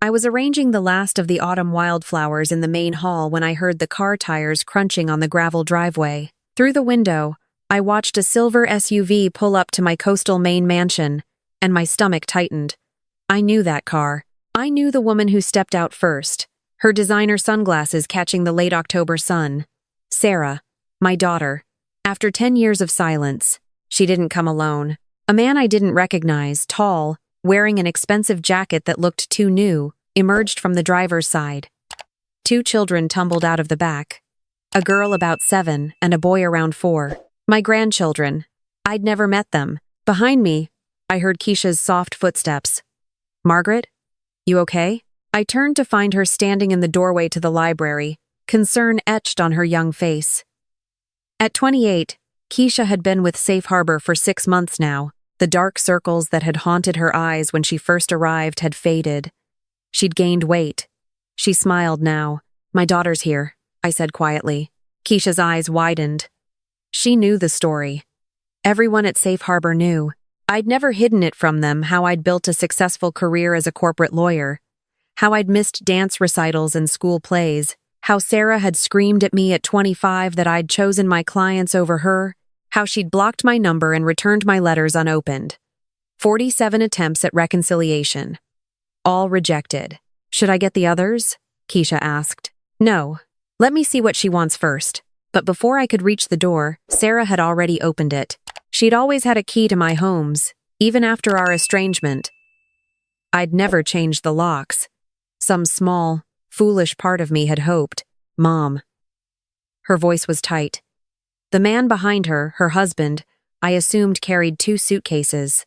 I was arranging the last of the autumn wildflowers in the main hall when I heard the car tires crunching on the gravel driveway. Through the window, I watched a silver SUV pull up to my coastal Maine mansion, and my stomach tightened. I knew that car. I knew the woman who stepped out first, her designer sunglasses catching the late October sun. Sarah, my daughter. After 10 years of silence, she didn't come alone. A man I didn't recognize, tall, wearing an expensive jacket that looked too new, emerged from the driver's side. 2 children tumbled out of the back. A girl about 7 and a boy around 4. My grandchildren. I'd never met them. Behind me, I heard Keisha's soft footsteps. Margaret? You okay? I turned to find her standing in the doorway to the library, concern etched on her young face. At 28, Keisha had been with Safe Harbor for 6 months now. The dark circles that had haunted her eyes when she first arrived had faded. She'd gained weight. She smiled now. My daughter's here, I said quietly. Keisha's eyes widened. She knew the story. Everyone at Safe Harbor knew. I'd never hidden it from them, how I'd built a successful career as a corporate lawyer, how I'd missed dance recitals and school plays, how Sarah had screamed at me at 25 that I'd chosen my clients over her, how she'd blocked my number and returned my letters unopened. 47 attempts at reconciliation. All rejected. Should I get the others? Keisha asked. No. Let me see what she wants first. But before I could reach the door, Sarah had already opened it. She'd always had a key to my homes, even after our estrangement. I'd never changed the locks. Some small, foolish part of me had hoped. Mom. Her voice was tight. The man behind her, her husband, I assumed carried 2 suitcases.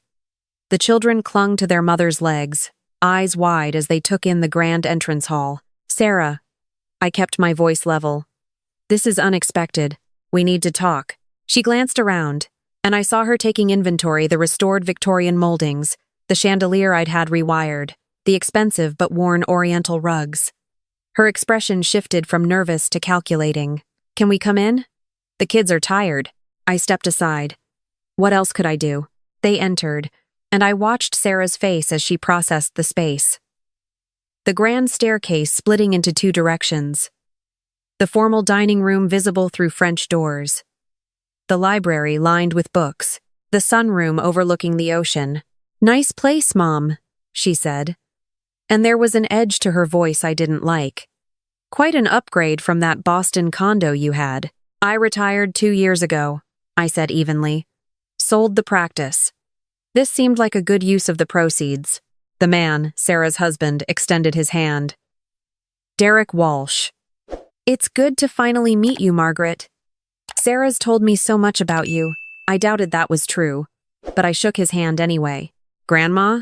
The children clung to their mother's legs, eyes wide as they took in the grand entrance hall. Sarah. I kept my voice level. This is unexpected. We need to talk. She glanced around, and I saw her taking inventory the restored Victorian moldings, the chandelier I'd had rewired, the expensive but worn oriental rugs. Her expression shifted from nervous to calculating. Can we come in? The kids are tired. I stepped aside. What else could I do? They entered, and I watched Sarah's face as she processed the space. The grand staircase splitting into 2 directions. The formal dining room visible through French doors. The library lined with books. The sunroom overlooking the ocean. Nice place, Mom, she said. And there was an edge to her voice I didn't like. Quite an upgrade from that Boston condo you had. I retired 2 years ago, I said evenly. Sold the practice. This seemed like a good use of the proceeds. The man, Sarah's husband, extended his hand. Derek Walsh. It's good to finally meet you, Margaret. Sarah's told me so much about you. I doubted that was true, but I shook his hand anyway. Grandma?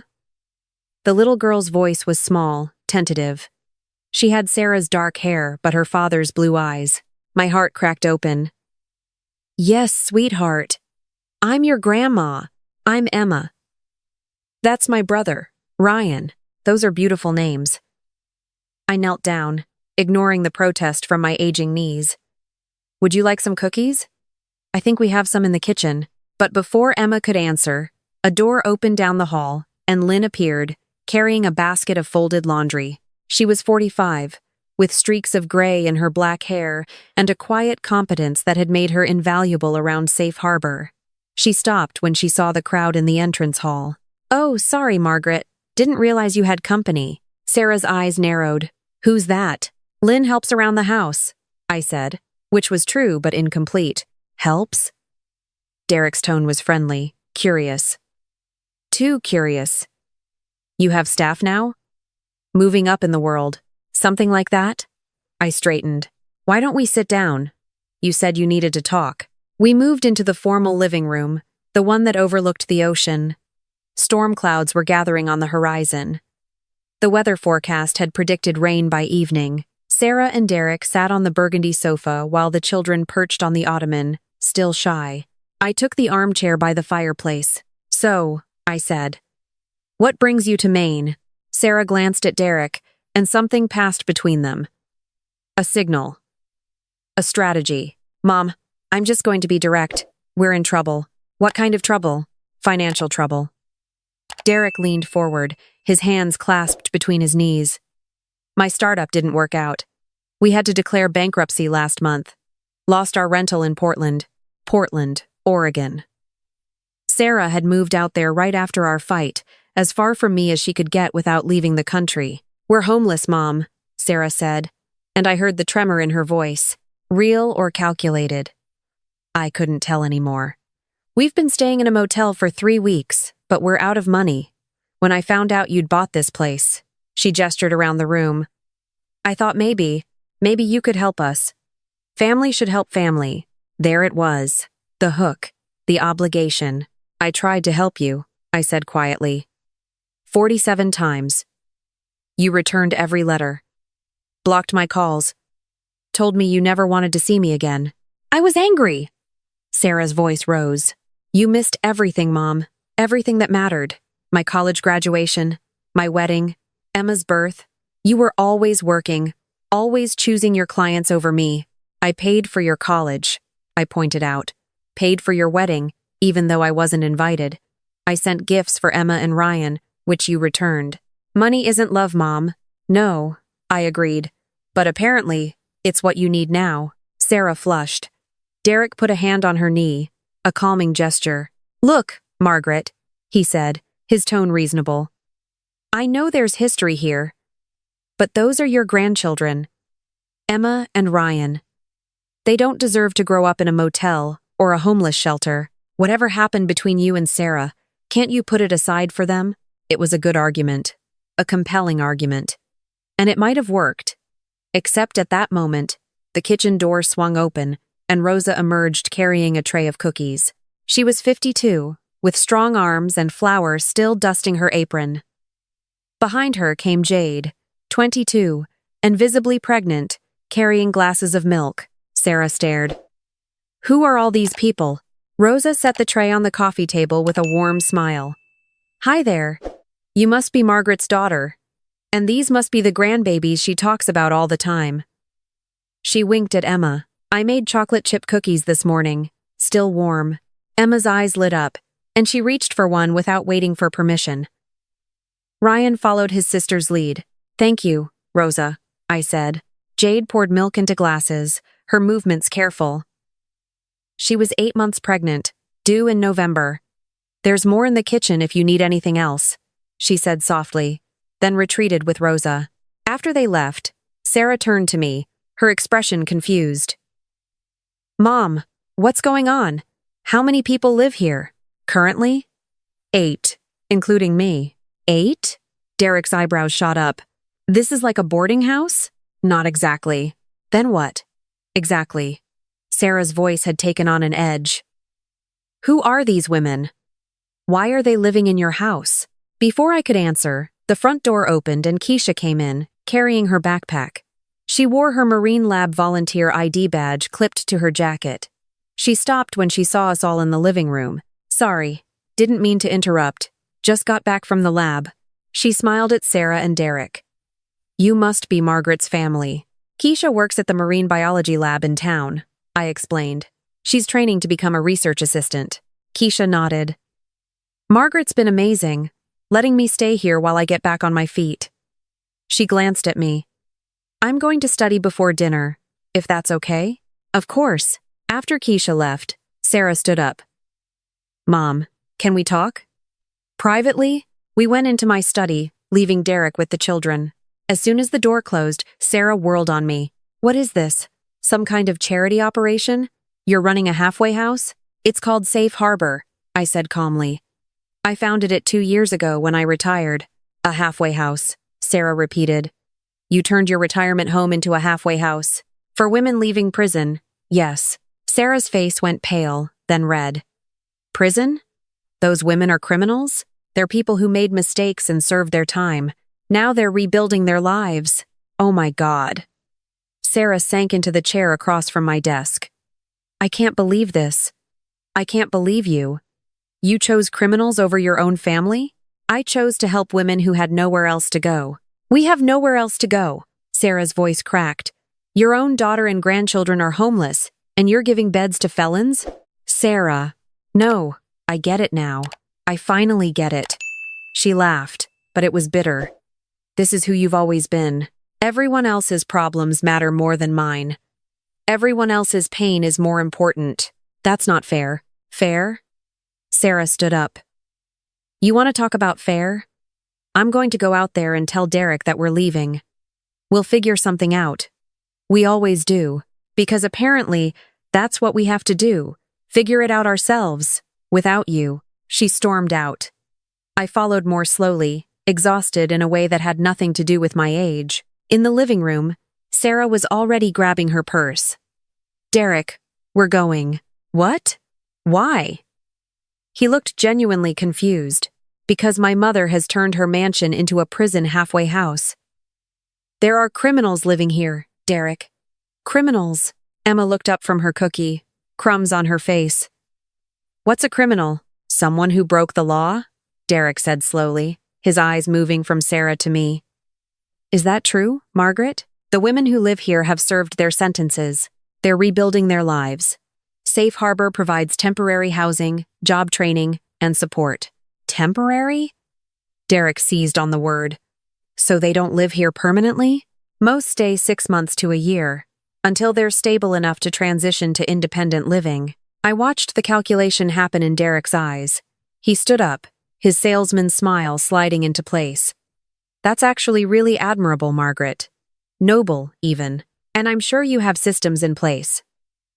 The little girl's voice was small, tentative. She had Sarah's dark hair, but her father's blue eyes. My heart cracked open. Yes, sweetheart. I'm your grandma. I'm Emma. That's my brother, Ryan. Those are beautiful names. I knelt down, ignoring the protest from my aging knees. Would you like some cookies? I think we have some in the kitchen. But before Emma could answer, a door opened down the hall, and Lynn appeared, carrying a basket of folded laundry. She was 45, with streaks of gray in her black hair and a quiet competence that had made her invaluable around Safe Harbor. She stopped when she saw the crowd in the entrance hall. Oh, sorry, Margaret. Didn't realize you had company. Sarah's eyes narrowed. Who's that? Lynn helps around the house, I said, which was true but incomplete. Helps? Derek's tone was friendly, curious. Too curious. You have staff now? Moving up in the world. Something like that? I straightened. Why don't we sit down? You said you needed to talk. We moved into the formal living room, the one that overlooked the ocean. Storm clouds were gathering on the horizon. The weather forecast had predicted rain by evening. Sarah and Derek sat on the burgundy sofa while the children perched on the ottoman, still shy. I took the armchair by the fireplace. So, I said, what brings you to Maine? Sarah glanced at Derek, and something passed between them. A signal. A strategy. Mom, I'm just going to be direct. We're in trouble. What kind of trouble? Financial trouble. Derek leaned forward, his hands clasped between his knees. My startup didn't work out. We had to declare bankruptcy last month. Lost our rental in Portland, Oregon. Sarah had moved out there right after our fight, as far from me as she could get without leaving the country. We're homeless, Mom, Sarah said, and I heard the tremor in her voice. Real or calculated? I couldn't tell anymore. We've been staying in a motel for 3 weeks, but we're out of money. When I found out you'd bought this place, she gestured around the room. I thought maybe you could help us. Family should help family. There it was. The hook. The obligation. I tried to help you, I said quietly. 47 times. You returned every letter. Blocked my calls. Told me you never wanted to see me again. I was angry. Sarah's voice rose. You missed everything, Mom. Everything that mattered. My college graduation. My wedding. Emma's birth. You were always working. Always choosing your clients over me. I paid for your college, I pointed out. Paid for your wedding, even though I wasn't invited. I sent gifts for Emma and Ryan, which you returned. Money isn't love, Mom. No, I agreed. But apparently, it's what you need now. Sarah flushed. Derek put a hand on her knee, a calming gesture. Look, Margaret, he said, his tone reasonable. I know there's history here, but those are your grandchildren. Emma and Ryan. They don't deserve to grow up in a motel or a homeless shelter. Whatever happened between you and Sarah, can't you put it aside for them? It was a good argument. A compelling argument. And it might have worked. Except at that moment, the kitchen door swung open, and Rosa emerged carrying a tray of cookies. She was 52, with strong arms and flour still dusting her apron. Behind her came Jade, 22, and visibly pregnant, carrying glasses of milk. Sarah stared. Who are all these people? Rosa set the tray on the coffee table with a warm smile. Hi there. You must be Margaret's daughter. And these must be the grandbabies she talks about all the time. She winked at Emma. I made chocolate chip cookies this morning, still warm. Emma's eyes lit up, and she reached for one without waiting for permission. Ryan followed his sister's lead. Thank you, Rosa, I said. Jade poured milk into glasses, her movements careful. She was 8 months pregnant, due in November. There's more in the kitchen if you need anything else, she said softly, then retreated with Rosa. After they left, Sarah turned to me, her expression confused. Mom, what's going on? How many people live here? Currently? 8, including me. 8? Derek's eyebrows shot up. This is like a boarding house? Not exactly. Then what? Exactly. Sarah's voice had taken on an edge. Who are these women? Why are they living in your house? Before I could answer, the front door opened and Keisha came in, carrying her backpack. She wore her Marine Lab volunteer ID badge clipped to her jacket. She stopped when she saw us all in the living room. Sorry, didn't mean to interrupt. Just got back from the lab. She smiled at Sarah and Derek. You must be Margaret's family. Keisha works at the marine biology lab in town, I explained. She's training to become a research assistant. Keisha nodded. Margaret's been amazing, letting me stay here while I get back on my feet. She glanced at me. I'm going to study before dinner, if that's okay? Of course. After Keisha left, Sarah stood up. Mom, can we talk? Privately, we went into my study, leaving Derek with the children. As soon as the door closed, Sarah whirled on me. What is this? Some kind of charity operation? You're running a halfway house? It's called Safe Harbor, I said calmly. I founded it 2 years ago when I retired. A halfway house, Sarah repeated. You turned your retirement home into a halfway house. For women leaving prison, yes. Sarah's face went pale, then red. Prison? Those women are criminals? They're people who made mistakes and served their time. Now they're rebuilding their lives. Oh my God. Sarah sank into the chair across from my desk. I can't believe this. I can't believe you. You chose criminals over your own family? I chose to help women who had nowhere else to go. We have nowhere else to go. Sarah's voice cracked. Your own daughter and grandchildren are homeless, and you're giving beds to felons? Sarah. No, I get it now. I finally get it. She laughed, but it was bitter. This is who you've always been. Everyone else's problems matter more than mine. Everyone else's pain is more important. That's not fair. Fair? Sarah stood up. You want to talk about fair? I'm going to go out there and tell Derek that we're leaving. We'll figure something out. We always do. Because apparently, that's what we have to do. Figure it out ourselves. Without you. She stormed out. I followed more slowly, exhausted in a way that had nothing to do with my age. In the living room, Sarah was already grabbing her purse. Derek, we're going. What? Why? He looked genuinely confused. Because my mother has turned her mansion into a prison halfway house. There are criminals living here, Derek. Criminals. Emma looked up from her cookie, crumbs on her face. What's a criminal? Someone who broke the law? Derek said slowly, his eyes moving from Sarah to me. Is that true, Margaret? The women who live here have served their sentences. They're rebuilding their lives. Safe Harbor provides temporary housing, job training, and support. Temporary? Derek seized on the word. So they don't live here permanently? Most stay 6 months to a year, until they're stable enough to transition to independent living. I watched the calculation happen in Derek's eyes. He stood up, his salesman's smile sliding into place. That's actually really admirable, Margaret. Noble, even. And I'm sure you have systems in place.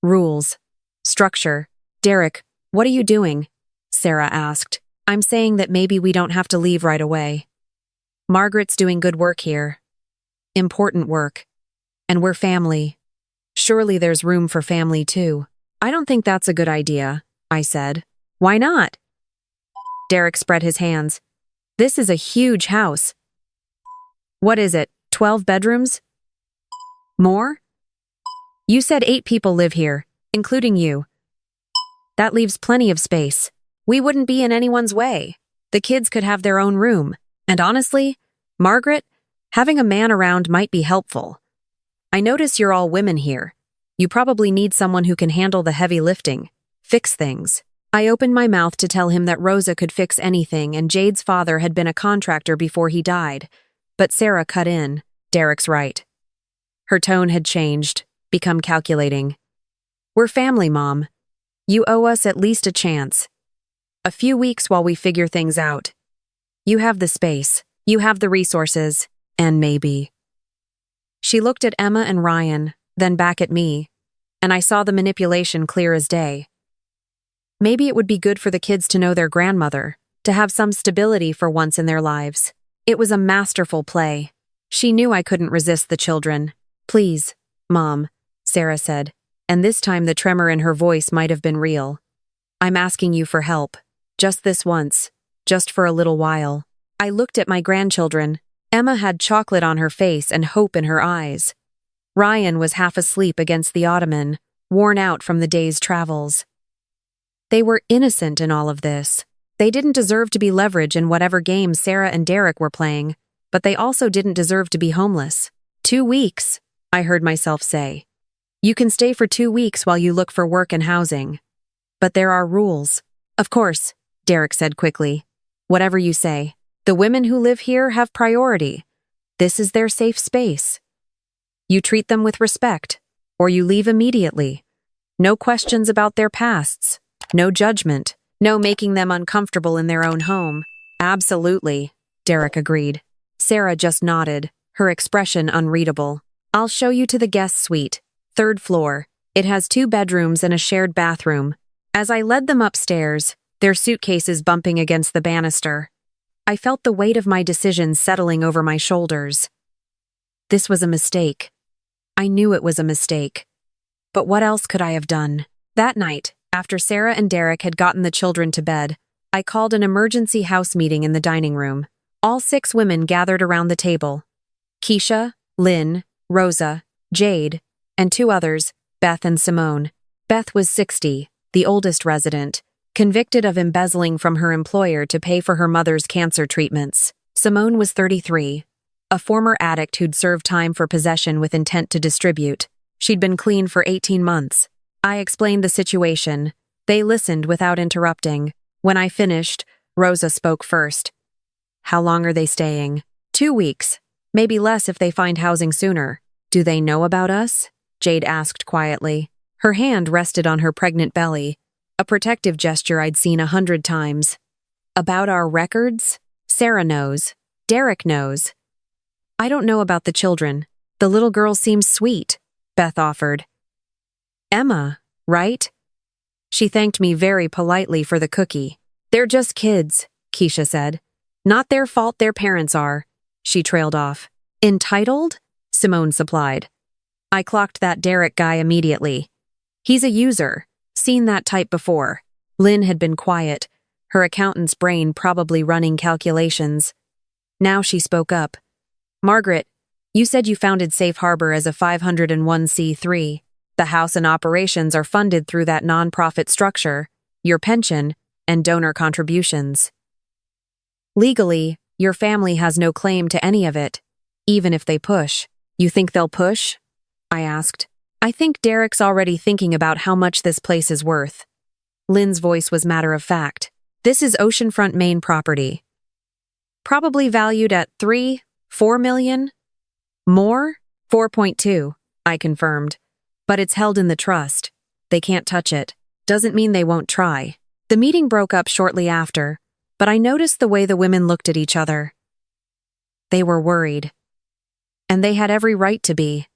Rules. Structure. Derek, what are you doing? Sarah asked. I'm saying that maybe we don't have to leave right away. Margaret's doing good work here. Important work. And we're family. Surely there's room for family too. I don't think that's a good idea, I said. Why not? Derek spread his hands. This is a huge house. What is it, 12 bedrooms? More? You said 8 people live here, including you. That leaves plenty of space. We wouldn't be in anyone's way. The kids could have their own room. And honestly, Margaret, having a man around might be helpful. I notice you're all women here. You probably need someone who can handle the heavy lifting, fix things. I opened my mouth to tell him that Rosa could fix anything and Jade's father had been a contractor before he died. But Sarah cut in. Derek's right. Her tone had changed, become calculating. We're family, Mom. You owe us at least a chance. A few weeks while we figure things out. You have the space, you have the resources, and maybe. She looked at Emma and Ryan, then back at me, and I saw the manipulation clear as day. Maybe it would be good for the kids to know their grandmother, to have some stability for once in their lives. It was a masterful play. She knew I couldn't resist the children. Please, Mom, Sarah said, and this time the tremor in her voice might have been real. I'm asking you for help. Just this once. Just for a little while. I looked at my grandchildren. Emma had chocolate on her face and hope in her eyes. Ryan was half asleep against the ottoman, worn out from the day's travels. They were innocent in all of this. They didn't deserve to be leverage in whatever game Sarah and Derek were playing, but they also didn't deserve to be homeless. 2 weeks, I heard myself say. You can stay for 2 weeks while you look for work and housing. But there are rules. Of course, Derek said quickly. Whatever you say. The women who live here have priority. This is their safe space. You treat them with respect, or you leave immediately. No questions about their pasts. No judgment. No making them uncomfortable in their own home. Absolutely, Derek agreed. Sarah just nodded, her expression unreadable. I'll show you to the guest suite. 3rd floor. It has 2 bedrooms and a shared bathroom. As I led them upstairs, their suitcases bumping against the banister, I felt the weight of my decision settling over my shoulders. This was a mistake. I knew it was a mistake. But what else could I have done? That night, after Sarah and Derek had gotten the children to bed, I called an emergency house meeting in the dining room. All 6 women gathered around the table. Keisha, Lynn, Rosa, Jade, and 2 others, Beth and Simone. Beth was 60, the oldest resident, convicted of embezzling from her employer to pay for her mother's cancer treatments. Simone was 33, a former addict who'd served time for possession with intent to distribute. She'd been clean for 18 months. I explained the situation. They listened without interrupting. When I finished, Rosa spoke first. How long are they staying? 2 weeks. Maybe less if they find housing sooner. Do they know about us? Jade asked quietly. Her hand rested on her pregnant belly, a protective gesture I'd seen 100 times. About our records? Sarah knows. Derek knows. I don't know about the children. The little girl seems sweet, Beth offered. Emma, right? She thanked me very politely for the cookie. They're just kids, Keisha said. Not their fault their parents are. She trailed off. Entitled? Simone supplied. I clocked that Derek guy immediately. He's a user. Seen that type before. Lynn had been quiet, her accountant's brain probably running calculations. Now she spoke up. Margaret, you said you founded Safe Harbor as a 501c3. The house and operations are funded through that nonprofit structure, your pension, and donor contributions. Legally, your family has no claim to any of it, even if they push. You think they'll push? I asked. I think Derek's already thinking about how much this place is worth. Lynn's voice was matter of fact. This is oceanfront Maine property. Probably valued at 4 million? More? 4.2, I confirmed. But it's held in the trust. They can't touch it. Doesn't mean they won't try. The meeting broke up shortly after, but I noticed the way the women looked at each other. They were worried. And they had every right to be.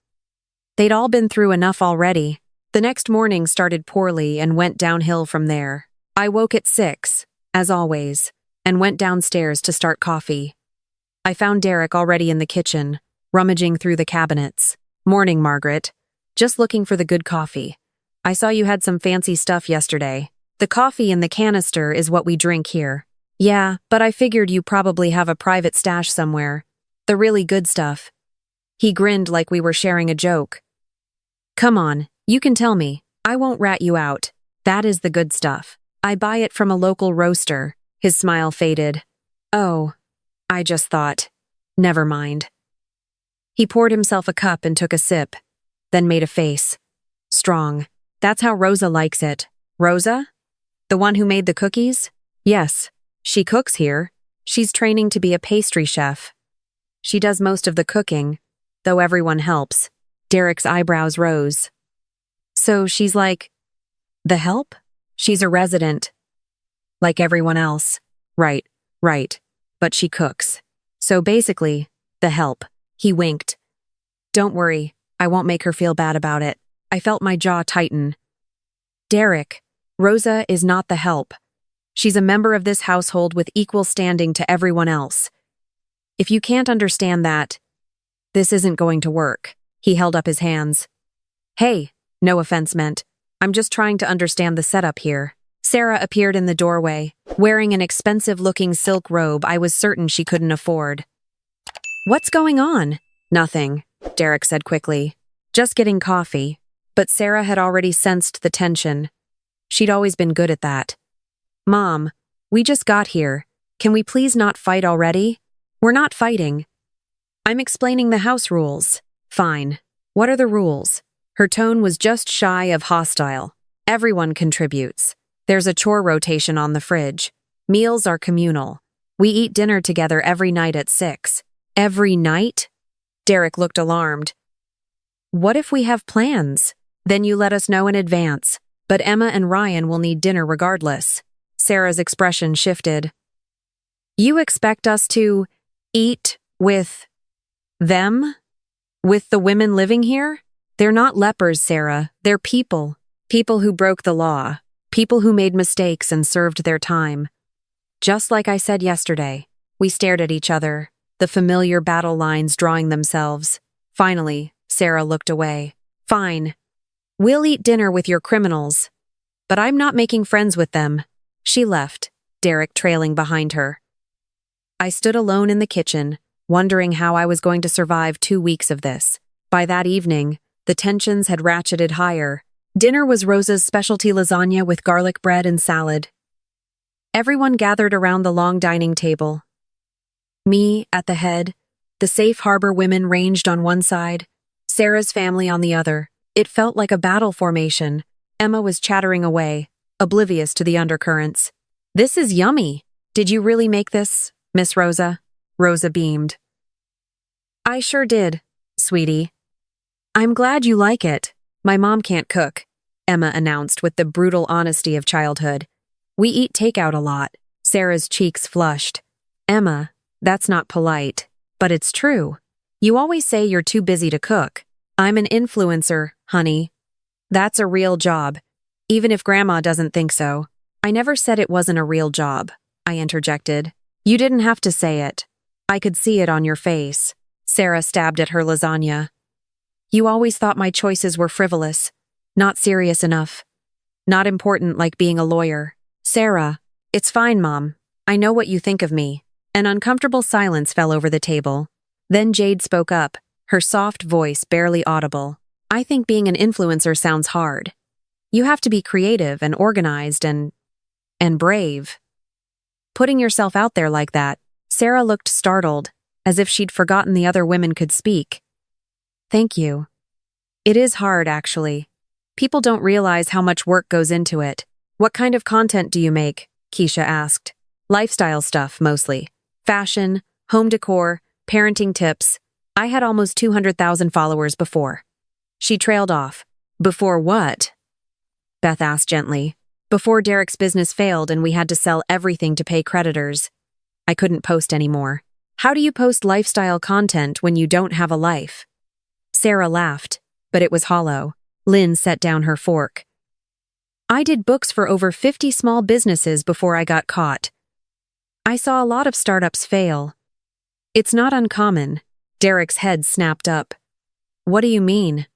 They'd all been through enough already. The next morning started poorly and went downhill from there. I woke at 6, as always, and went downstairs to start coffee. I found Derek already in the kitchen, rummaging through the cabinets. Morning, Margaret. Just looking for the good coffee. I saw you had some fancy stuff yesterday. The coffee in the canister is what we drink here. Yeah, but I figured you probably have a private stash somewhere. The really good stuff. He grinned like we were sharing a joke. Come on, you can tell me. I won't rat you out. That is the good stuff. I buy it from a local roaster. His smile faded. Oh, I just thought. Never mind. He poured himself a cup and took a sip, then made a face. Strong. That's how Rosa likes it. Rosa? The one who made the cookies? Yes. She cooks here. She's training to be a pastry chef. She does most of the cooking, though everyone helps. Derek's eyebrows rose. So she's like, the help? She's a resident. Like everyone else. Right. But she cooks. So basically, the help. He winked. Don't worry, I won't make her feel bad about it. I felt my jaw tighten. Derek, Rosa is not the help. She's a member of this household with equal standing to everyone else. If you can't understand that, this isn't going to work. He held up his hands. Hey, no offense meant. I'm just trying to understand the setup here. Sarah appeared in the doorway, wearing an expensive-looking silk robe I was certain she couldn't afford. What's going on? Nothing, Derek said quickly. Just getting coffee. But Sarah had already sensed the tension. She'd always been good at that. Mom, we just got here. Can we please not fight already? We're not fighting. I'm explaining the house rules. Fine. What are the rules? Her tone was just shy of hostile. Everyone contributes. There's a chore rotation on the fridge. Meals are communal. We eat dinner together every night at 6. Every night? Derek looked alarmed. What if we have plans? Then you let us know in advance. But Emma and Ryan will need dinner regardless. Sarah's expression shifted. You expect us to eat with them? With the women living here? They're not lepers, Sarah. They're people. People who broke the law. People who made mistakes and served their time. Just like I said yesterday. We stared at each other, the familiar battle lines drawing themselves. Finally, Sarah looked away. Fine. We'll eat dinner with your criminals. But I'm not making friends with them. She left, Derek trailing behind her. I stood alone in the kitchen, wondering how I was going to survive 2 weeks of this. By that evening, the tensions had ratcheted higher. Dinner was Rosa's specialty lasagna with garlic bread and salad. Everyone gathered around the long dining table. Me at the head, the Safe Harbor women ranged on one side, Sarah's family on the other. It felt like a battle formation. Emma was chattering away, oblivious to the undercurrents. This is yummy. Did you really make this, Miss Rosa? Rosa beamed. I sure did, sweetie. I'm glad you like it. My mom can't cook, Emma announced with the brutal honesty of childhood. We eat takeout a lot. Sarah's cheeks flushed. Emma, that's not polite. But it's true. You always say you're too busy to cook. I'm an influencer, honey. That's a real job. Even if Grandma doesn't think so. I never said it wasn't a real job, I interjected. You didn't have to say it. I could see it on your face. Sarah stabbed at her lasagna. You always thought my choices were frivolous. Not serious enough. Not important like being a lawyer. Sarah, it's fine, Mom. I know what you think of me. An uncomfortable silence fell over the table. Then Jade spoke up, her soft voice barely audible. I think being an influencer sounds hard. You have to be creative and organized and brave. Putting yourself out there like that, Sarah looked startled, as if she'd forgotten the other women could speak. Thank you. It is hard, actually. People don't realize how much work goes into it. What kind of content do you make? Keisha asked. Lifestyle stuff, mostly. Fashion, home decor, parenting tips. I had almost 200,000 followers before. She trailed off. Before what? Beth asked gently. Before Derek's business failed and we had to sell everything to pay creditors. I couldn't post anymore. How do you post lifestyle content when you don't have a life? Sarah laughed, but it was hollow. Lynn set down her fork. I did books for over 50 small businesses before I got caught. I saw a lot of startups fail. It's not uncommon. Derek's head snapped up. What do you mean?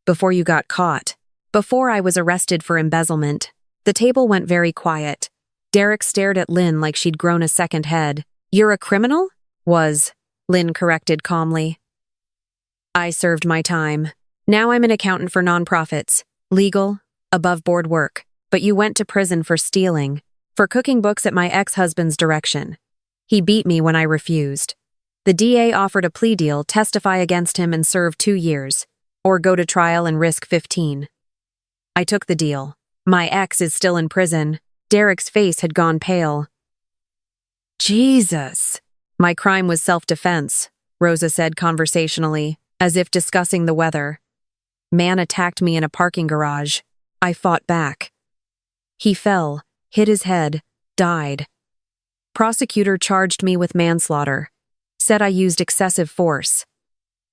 Before you got caught. Before I was arrested for embezzlement. The table went very quiet. Derek stared at Lynn like she'd grown a second head. You're a criminal? Lynn corrected calmly. I served my time. Now I'm an accountant for nonprofits. Legal, above-board work. But you went to prison for stealing. For cooking books at my ex-husband's direction. He beat me when I refused. The DA offered a plea deal, testify against him and serve 2 years. Or go to trial and risk 15. I took the deal. My ex is still in prison. Derek's face had gone pale. Jesus. My crime was self-defense, Rosa said conversationally, as if discussing the weather. Man attacked me in a parking garage. I fought back. He fell, hit his head, died. Prosecutor charged me with manslaughter. Said I used excessive force.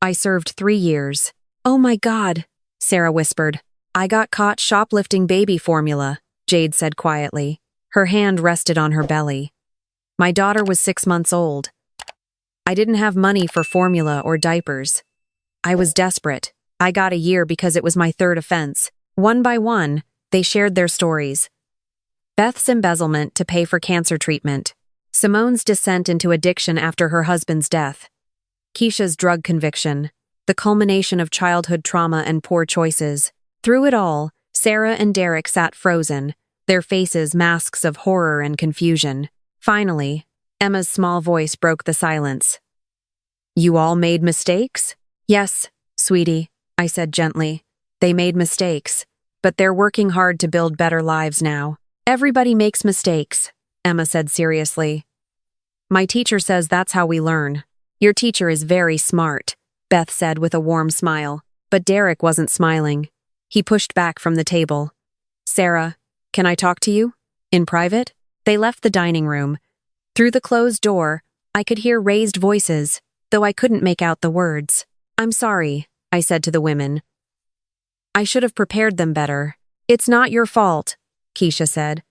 I served 3 years. Oh my God, Sarah whispered. I got caught shoplifting baby formula, Jade said quietly. Her hand rested on her belly. My daughter was 6 months old. I didn't have money for formula or diapers. I was desperate. I got a year because it was my 3rd offense. One by one, they shared their stories. Beth's embezzlement to pay for cancer treatment. Simone's descent into addiction after her husband's death. Keisha's drug conviction. The culmination of childhood trauma and poor choices. Through it all, Sarah and Derek sat frozen, their faces masks of horror and confusion. Finally, Emma's small voice broke the silence. You all made mistakes? Yes, sweetie, I said gently. They made mistakes, but they're working hard to build better lives now. Everybody makes mistakes, Emma said seriously. My teacher says that's how we learn. Your teacher is very smart, Beth said with a warm smile, but Derek wasn't smiling. He pushed back from the table. Sarah, can I talk to you? In private? They left the dining room. Through the closed door, I could hear raised voices, though I couldn't make out the words. I'm sorry, I said to the women. I should have prepared them better. It's not your fault, Keisha said.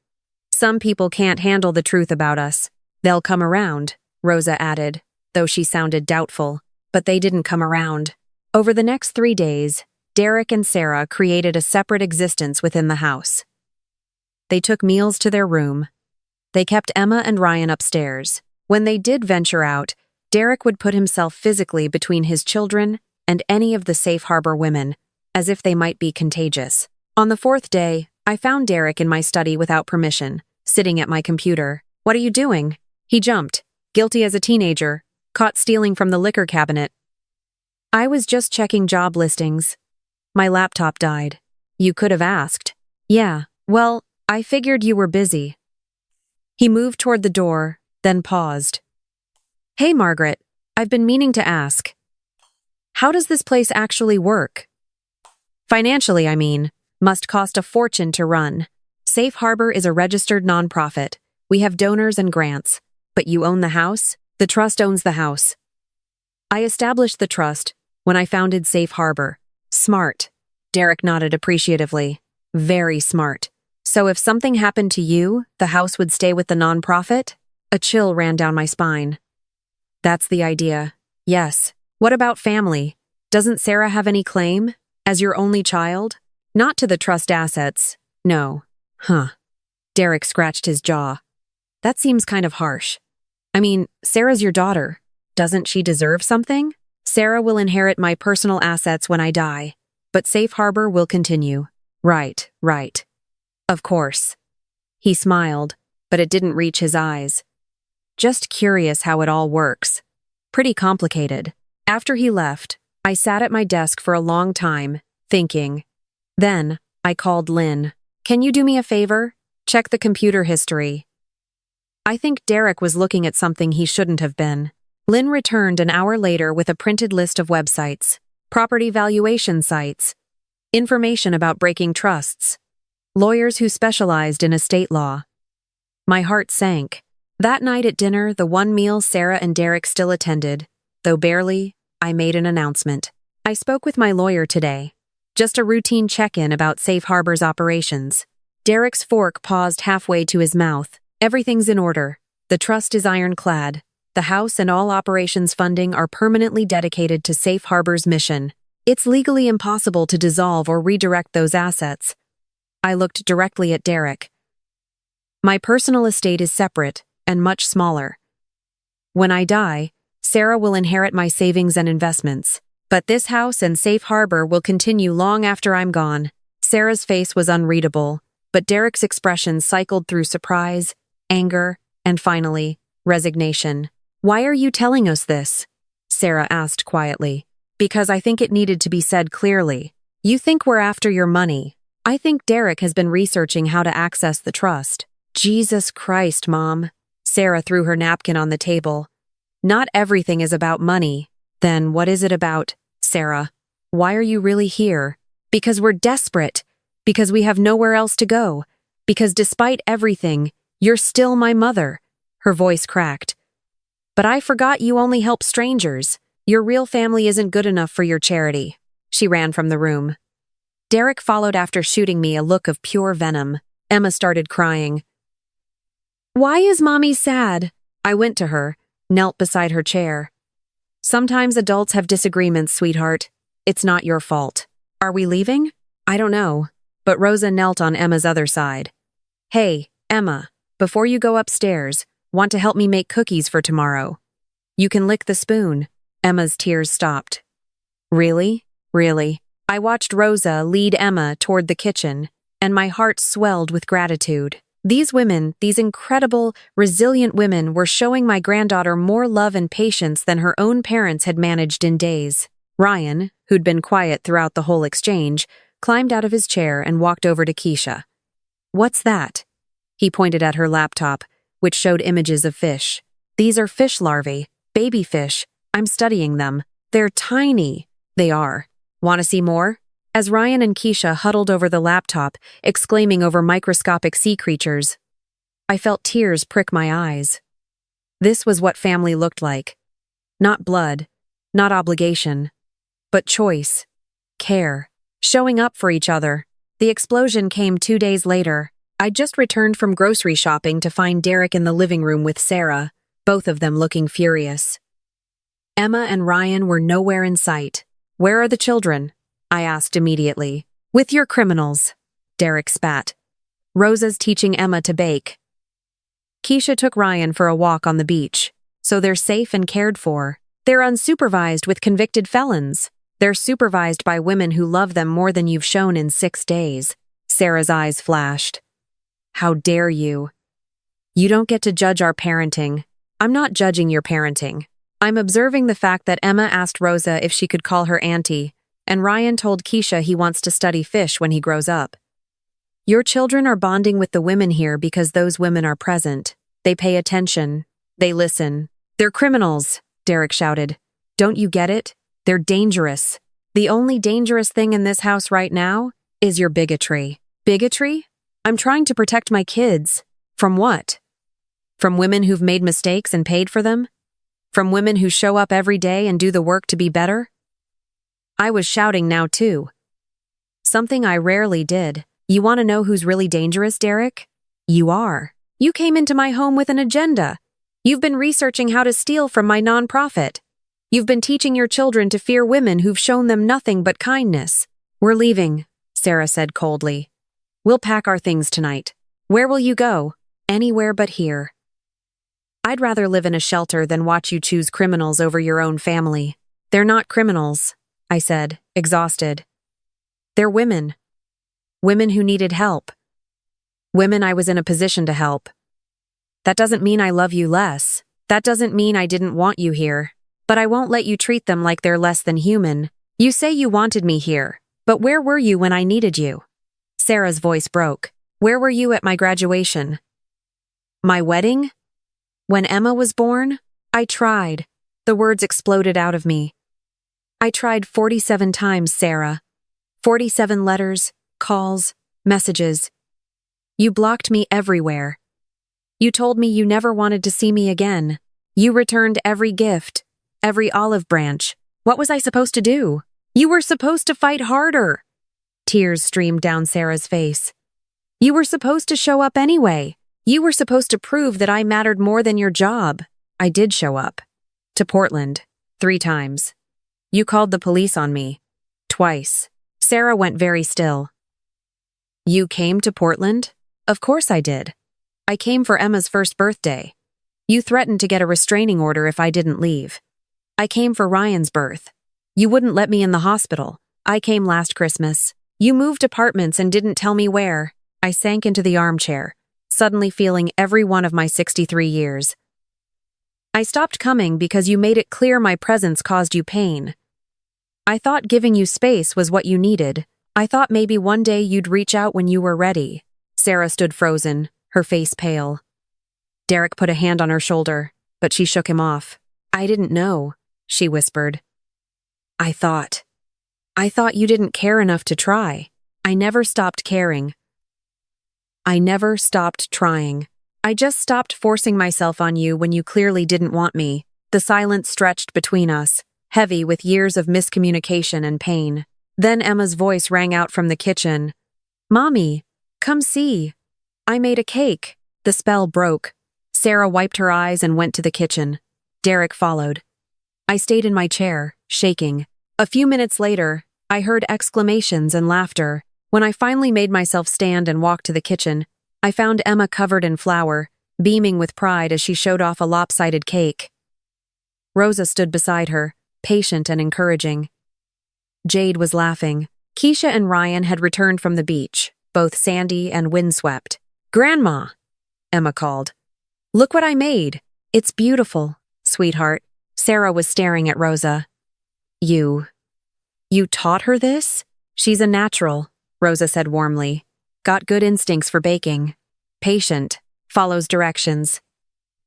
Some people can't handle the truth about us. They'll come around, Rosa added, though she sounded doubtful. But they didn't come around. Over the next 3 days, Derek and Sarah created a separate existence within the house. They took meals to their room. They kept Emma and Ryan upstairs. When they did venture out, Derek would put himself physically between his children and any of the safe harbor women, as if they might be contagious. On the 4th day, I found Derek in my study without permission, sitting at my computer. What are you doing? He jumped, guilty as a teenager, caught stealing from the liquor cabinet. I was just checking job listings. My laptop died. You could have asked. Yeah, well, I figured you were busy. He moved toward the door, then paused. Hey, Margaret. I've been meaning to ask. How does this place actually work? Financially, I mean. Must cost a fortune to run. Safe Harbor is a registered nonprofit. We have donors and grants. But you own the house? The trust owns the house. I established the trust when I founded Safe Harbor. Smart. Derek nodded appreciatively. Very smart. So if something happened to you, the house would stay with the nonprofit? A chill ran down my spine. That's the idea. Yes. What about family? Doesn't Sarah have any claim? As your only child? Not to the trust assets. No. Huh. Derek scratched his jaw. That seems kind of harsh. I mean, Sarah's your daughter. Doesn't she deserve something? Sarah will inherit my personal assets when I die. But Safe Harbor will continue. Right. Of course. He smiled, but it didn't reach his eyes. Just curious how it all works. Pretty complicated. After he left, I sat at my desk for a long time, thinking. Then, I called Lynn. Can you do me a favor? Check the computer history. I think Derek was looking at something he shouldn't have been. Lynn returned an hour later with a printed list of websites, property valuation sites, information about breaking trusts, lawyers who specialized in estate law. My heart sank. That night at dinner, the one meal Sarah and Derek still attended, though barely, I made an announcement. I spoke with my lawyer today. Just a routine check-in about Safe Harbor's operations. Derek's fork paused halfway to his mouth. Everything's in order. The trust is ironclad. The house and all operations funding are permanently dedicated to Safe Harbor's mission. It's legally impossible to dissolve or redirect those assets. I looked directly at Derek. My personal estate is separate and much smaller. When I die, Sarah will inherit my savings and investments. But this house and Safe Harbor will continue long after I'm gone. Sarah's face was unreadable, but Derek's expression cycled through surprise, anger, and finally, resignation. Why are you telling us this? Sarah asked quietly. Because I think it needed to be said clearly. You think we're after your money. I think Derek has been researching how to access the trust. Jesus Christ, Mom. Sarah threw her napkin on the table. Not everything is about money. Then what is it about? Sarah, why are you really here? Because we're desperate. Because we have nowhere else to go. Because despite everything, you're still my mother. Her voice cracked. But I forgot you only help strangers. Your real family isn't good enough for your charity. She ran from the room. Derek followed after shooting me a look of pure venom. Emma started crying. Why is Mommy sad? I went to her, knelt beside her chair. Sometimes adults have disagreements, sweetheart. It's not your fault. Are we leaving? I don't know. But Rosa knelt on Emma's other side. Hey, Emma, before you go upstairs, want to help me make cookies for tomorrow? You can lick the spoon. Emma's tears stopped. Really? I watched Rosa lead Emma toward the kitchen, and my heart swelled with gratitude. These women, these incredible, resilient women, were showing my granddaughter more love and patience than her own parents had managed in days. Ryan, who'd been quiet throughout the whole exchange, climbed out of his chair and walked over to Keisha. What's that? He pointed at her laptop, which showed images of fish. These are fish larvae, baby fish. I'm studying them. They're tiny. They are. Want to see more? As Ryan and Keisha huddled over the laptop, exclaiming over microscopic sea creatures, I felt tears prick my eyes. This was what family looked like. Not blood, not obligation, but choice, care, showing up for each other. The explosion came 2 days later. I'd just returned from grocery shopping to find Derek in the living room with Sarah, both of them looking furious. Emma and Ryan were nowhere in sight. Where are the children? I asked immediately. With your criminals, Derek spat. Rosa's teaching Emma to bake. Keisha took Ryan for a walk on the beach, so they're safe and cared for. They're unsupervised with convicted felons. They're supervised by women who love them more than you've shown in 6 days. Sarah's eyes flashed. How dare you? You don't get to judge our parenting. I'm not judging your parenting. I'm observing the fact that Emma asked Rosa if she could call her auntie, and Ryan told Keisha he wants to study fish when he grows up. Your children are bonding with the women here because those women are present. They pay attention. They listen. They're criminals, Derek shouted. Don't you get it? They're dangerous. The only dangerous thing in this house right now is your bigotry. Bigotry? I'm trying to protect my kids. From what? From women who've made mistakes and paid for them? From women who show up every day and do the work to be better? I was shouting now too. Something I rarely did. You want to know who's really dangerous, Derek? You are. You came into my home with an agenda. You've been researching how to steal from my nonprofit. You've been teaching your children to fear women who've shown them nothing but kindness. We're leaving, Sarah said coldly. We'll pack our things tonight. Where will you go? Anywhere but here. I'd rather live in a shelter than watch you choose criminals over your own family. They're not criminals, I said, exhausted. They're women. Women who needed help. Women I was in a position to help. That doesn't mean I love you less. That doesn't mean I didn't want you here. But I won't let you treat them like they're less than human. You say you wanted me here, but where were you when I needed you? Sarah's voice broke. Where were you at my graduation? My wedding? When Emma was born? I tried. The words exploded out of me. I tried 47 times, Sarah. 47 letters, calls, messages. You blocked me everywhere. You told me you never wanted to see me again. You returned every gift, every olive branch. What was I supposed to do? You were supposed to fight harder. Tears streamed down Sarah's face. You were supposed to show up anyway. You were supposed to prove that I mattered more than your job. I did show up. To Portland. 3 times. You called the police on me. Twice. Sarah went very still. You came to Portland? Of course I did. I came for Emma's first birthday. You threatened to get a restraining order if I didn't leave. I came for Ryan's birth. You wouldn't let me in the hospital. I came last Christmas. You moved apartments and didn't tell me where. I sank into the armchair, suddenly feeling every one of my 63 years. I stopped coming because you made it clear my presence caused you pain. I thought giving you space was what you needed. I thought maybe one day you'd reach out when you were ready. Sarah stood frozen, her face pale. Derek put a hand on her shoulder, but she shook him off. I didn't know, she whispered. I thought you didn't care enough to try. I never stopped caring. I never stopped trying. I just stopped forcing myself on you when you clearly didn't want me. The silence stretched between us, heavy with years of miscommunication and pain. Then Emma's voice rang out from the kitchen. Mommy, come see. I made a cake. The spell broke. Sarah wiped her eyes and went to the kitchen. Derek followed. I stayed in my chair, shaking. A few minutes later, I heard exclamations and laughter. When I finally made myself stand and walk to the kitchen, I found Emma covered in flour, beaming with pride as she showed off a lopsided cake. Rosa stood beside her, patient and encouraging. Jade was laughing. Keisha and Ryan had returned from the beach, both sandy and windswept. Grandma, Emma called. Look what I made. It's beautiful, sweetheart. Sarah was staring at Rosa. You taught her this? She's a natural, Rosa said warmly. Got good instincts for baking. Patient. Follows directions.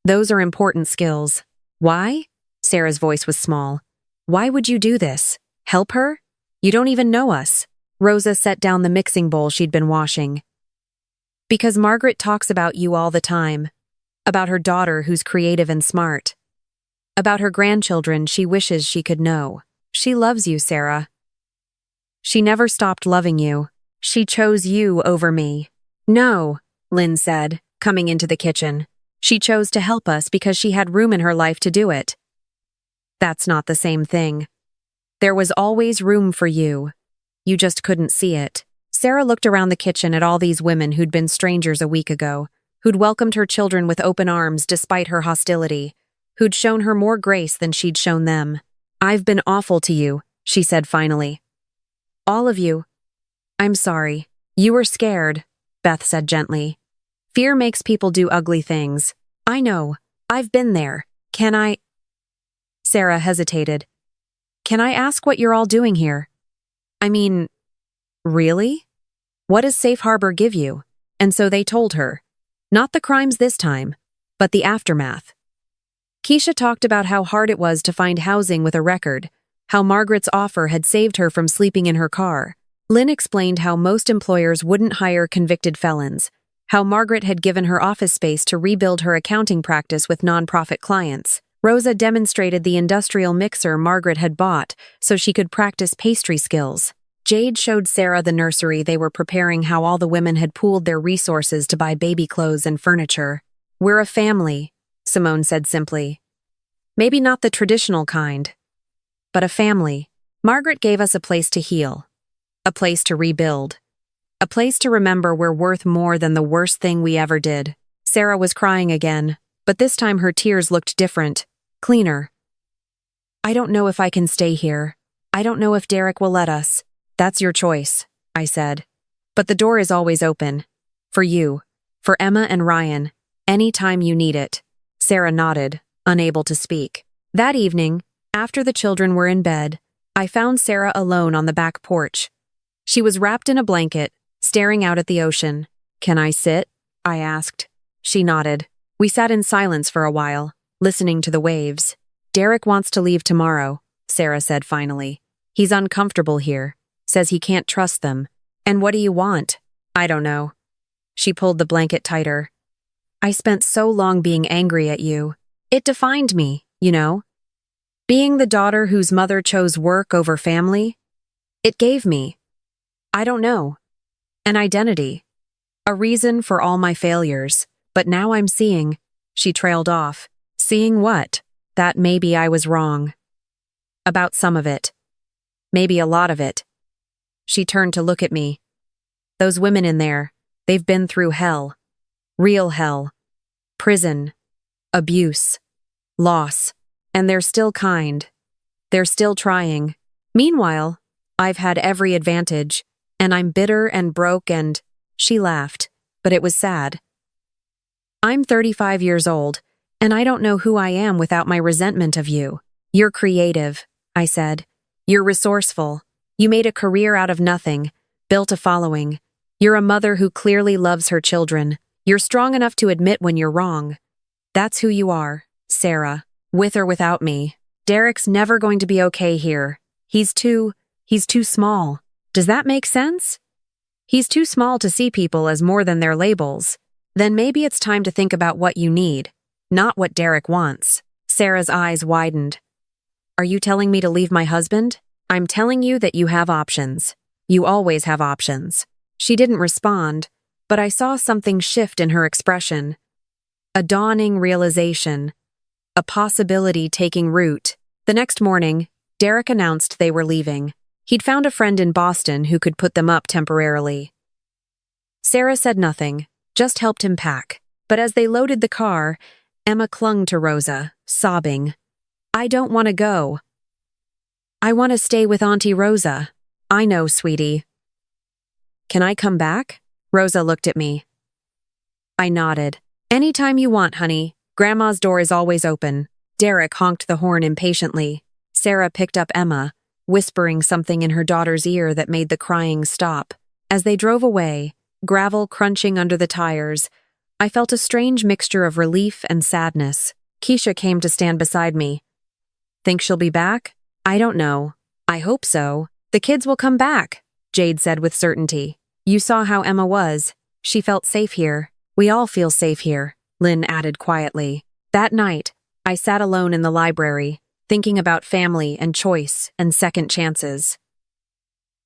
Those are important skills. Why? Sarah's voice was small. Why would you do this? Help her? You don't even know us. Rosa set down the mixing bowl she'd been washing. Because Margaret talks about you all the time. About her daughter who's creative and smart. About her grandchildren she wishes she could know. She loves you, Sarah. She never stopped loving you. She chose you over me. No, Lynn said, coming into the kitchen. She chose to help us because she had room in her life to do it. That's not the same thing. There was always room for you. You just couldn't see it. Sarah looked around the kitchen at all these women who'd been strangers a week ago, who'd welcomed her children with open arms despite her hostility, who'd shown her more grace than she'd shown them. I've been awful to you, she said finally. All of you. I'm sorry. You were scared, Beth said gently. Fear makes people do ugly things. I know. I've been there. Can I? Sarah hesitated. Can I ask what you're all doing here? I mean, really? What does Safe Harbor give you? And so they told her. Not the crimes this time, but the aftermath. Keisha talked about how hard it was to find housing with a record, how Margaret's offer had saved her from sleeping in her car. Lynn explained how most employers wouldn't hire convicted felons, how Margaret had given her office space to rebuild her accounting practice with nonprofit clients. Rosa demonstrated the industrial mixer Margaret had bought so she could practice pastry skills. Jade showed Sarah the nursery they were preparing, how all the women had pooled their resources to buy baby clothes and furniture. "We're a family," Simone said simply. "Maybe not the traditional kind, but a family." Margaret gave us a place to heal, a place to rebuild, a place to remember we're worth more than the worst thing we ever did. Sarah was crying again, but this time her tears looked different, cleaner. "I don't know if I can stay here. I don't know if Derek will let us." "That's your choice," I said. "But the door is always open. For you, for Emma and Ryan, any time you need it." Sarah nodded, unable to speak. That evening, after the children were in bed, I found Sarah alone on the back porch. She was wrapped in a blanket, staring out at the ocean. "Can I sit?" I asked. She nodded. We sat in silence for a while, listening to the waves. "Derek wants to leave tomorrow," Sarah said finally. "He's uncomfortable here, says he can't trust them." "And what do you want?" "I don't know." She pulled the blanket tighter. "I spent so long being angry at you. It defined me, you know? Being the daughter whose mother chose work over family. It gave me, I don't know, an identity, a reason for all my failures. But now I'm seeing," she trailed off. "Seeing what?" "That maybe I was wrong. About some of it. Maybe a lot of it." She turned to look at me. "Those women in there, they've been through hell. Real hell. Prison. Abuse. Loss. And they're still kind. They're still trying. Meanwhile, I've had every advantage, and I'm bitter and broke and—" She laughed, but it was sad. "I'm 35 years old, and I don't know who I am without my resentment of you. You're creative," I said. "You're resourceful. You made a career out of nothing, built a following. You're a mother who clearly loves her children. You're strong enough to admit when you're wrong. That's who you are, Sarah, with or without me. Derek's never going to be okay here. He's too small. Does that make sense? He's too small to see people as more than their labels. Then maybe it's time to think about what you need, not what Derek wants." Sarah's eyes widened. "Are you telling me to leave my husband?" "I'm telling you that you have options. You always have options." She didn't respond, but I saw something shift in her expression. A dawning realization. A possibility taking root. The next morning, Derek announced they were leaving. He'd found a friend in Boston who could put them up temporarily. Sarah said nothing, just helped him pack. But as they loaded the car, Emma clung to Rosa, sobbing. "I don't want to go. I want to stay with Auntie Rosa." "I know, sweetie." "Can I come back?" Rosa looked at me. I nodded. "Anytime you want, honey. Grandma's door is always open." Derek honked the horn impatiently. Sarah picked up Emma, whispering something in her daughter's ear that made the crying stop. As they drove away, gravel crunching under the tires, I felt a strange mixture of relief and sadness. Keisha came to stand beside me. "Think she'll be back?" "I don't know. I hope so. The kids will come back," Jade said with certainty. "You saw how Emma was. She felt safe here. We all feel safe here," Lynn added quietly. That night, I sat alone in the library, thinking about family and choice and second chances.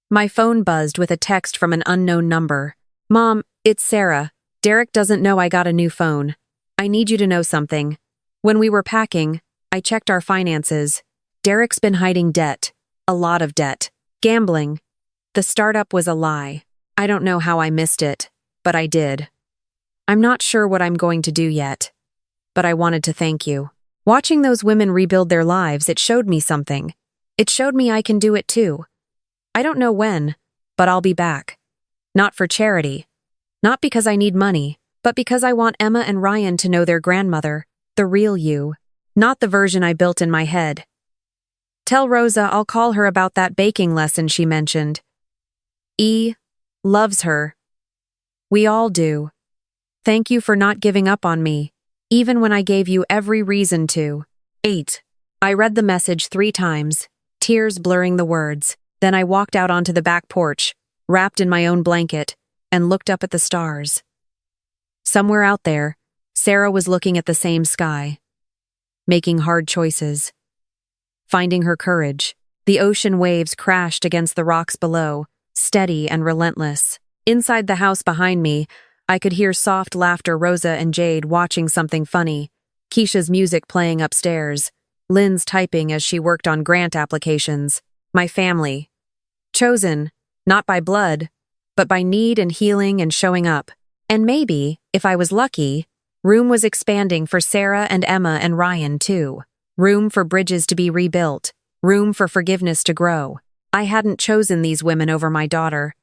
My phone buzzed with a text from an unknown number. "Mom, it's Sarah. Derek doesn't know I got a new phone. I need you to know something. When we were packing, I checked our finances. Derek's been hiding debt. A lot of debt. Gambling. The startup was a lie. I don't know how I missed it, but I did. I'm not sure what I'm going to do yet, but I wanted to thank you." Watching those women rebuild their lives, it showed me something. It showed me I can do it too. I don't know when, but I'll be back. Not for charity. Not because I need money, but because I want Emma and Ryan to know their grandmother, the real you, not the version I built in my head. Tell Rosa I'll call her about that baking lesson she mentioned. Loves her. We all do. Thank you for not giving up on me, even when I gave you every reason to. 8. I read the message 3 times, tears blurring the words. Then I walked out onto the back porch, wrapped in my own blanket, and looked up at the stars. Somewhere out there, Sarah was looking at the same sky, making hard choices, finding her courage. The ocean waves crashed against the rocks below, steady and relentless. Inside the house behind me, I could hear soft laughter. Rosa and Jade watching something funny, Keisha's music playing upstairs, Lynn's typing as she worked on grant applications. My family. Chosen, not by blood, but by need and healing and showing up. And maybe, if I was lucky, room was expanding for Sarah and Emma and Ryan too. Room for bridges to be rebuilt. Room for forgiveness to grow. I hadn't chosen these women over my daughter.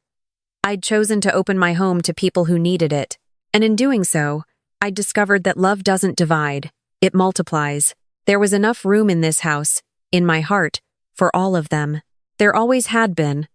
I'd chosen to open my home to people who needed it. And in doing so, I'd discovered that love doesn't divide, it multiplies. There was enough room in this house, in my heart, for all of them. There always had been,